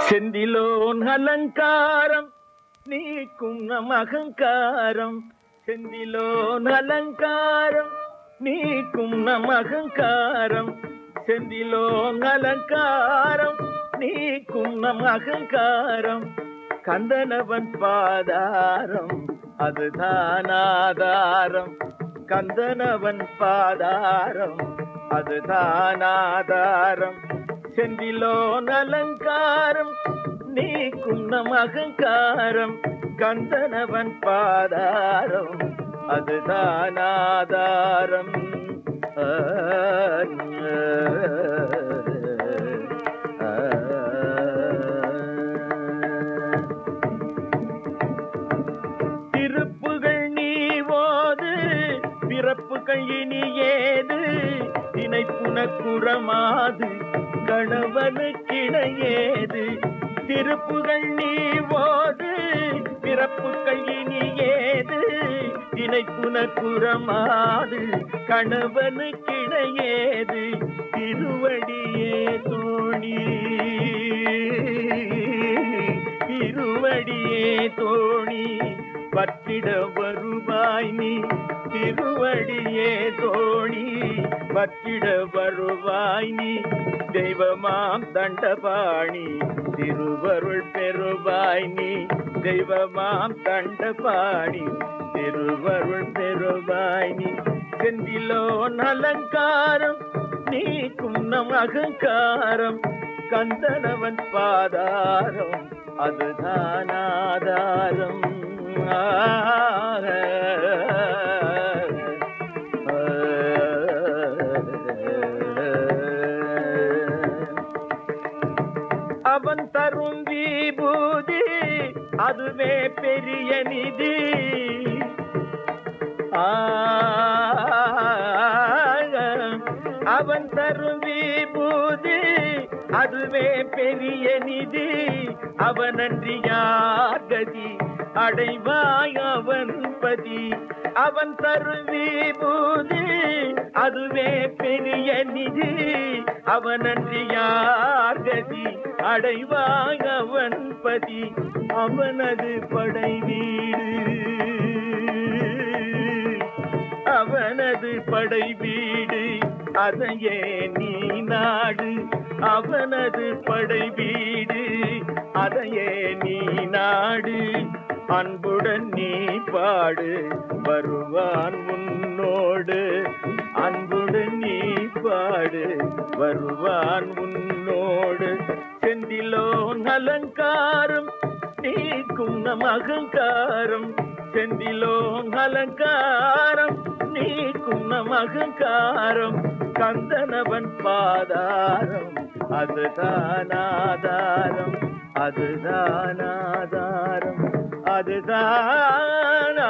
செந்திலோன் அலங்காரம் நீக்கும் நம் அகங்காரம், செந்திலோன் அலங்காரம் நீக்கும் நம் அகங்காரம், செந்திலோன் அலங்காரம் நீக்கும் நம் அகங்காரம். கந்தனவன் பாதாரம் அதுதான் ஆதாரம், கந்தனவன் பாதாரம் அதுதான் ஆதாரம். செந்திலோன் அலங்காரம் நீக்கும் நம் அகங்காரம், கந்தனவன் பாதாரம் அதுதான் ஆதாரம். திருப்புகள் நீ ஓது பிறப்புகள் இனி ஏது, தினைப்புனக்குறமாது கணவனுக்கிணையேது. திருப்புகள் நீ ஓது பிறப்புகள் இனி ஏது, தினைப்புனக்குறமாது கணவனுக்கிணையேது. திருவடியே தோணி திருவடியே தோணி பற்றிட வருவாய் நீ, திருவடியே தோணி பற்றிட வருவாய் நீ. தெய்வமாம் தண்டபாணி திருவருள் பெறுவாய் நீ, தெய்வமாம் தண்டபாணி திருவருள் பெறுவாய் நீ. செந்திலோன் அலங்காரம் நீக்கும் நம் அகங்காரம், கந்தனவன் பாதாரம் அதுதான் ஆதாரம். அவன் தரும் விபூதி அதுவே பெரிய நிதி, அவன் தரும் விபூதி அதுவே பெரிய நிதி. அவனன்றி யார் கதி அடைவாய் அவன் பதி, அவன் தரும் விபூதி அதுவே பெரிய நிதி. அவனன்றி யார் கதி அடைவாய் அவன் பதி. அவனது படை வீடு அவனது படை வீடு அதையே நீ நாடு, அவனது படை வீடு அதையே நீ நாடு. அன்புடன் நீ பாடு வருவான் உன்னோடு, அன்புடன் நீ பாடு வருவான் உன்னோடு. செந்திலோன் அலங்காரம் நீக்கும் நம் அகங்காரம், செந்திலோன் அலங்காரம் நீக்கும் நம் அகங்காரம். கந்தனவன் பாதாரம் அதுதான் ஆதாரம், அதுதான் ஆதாரம், அதுதான்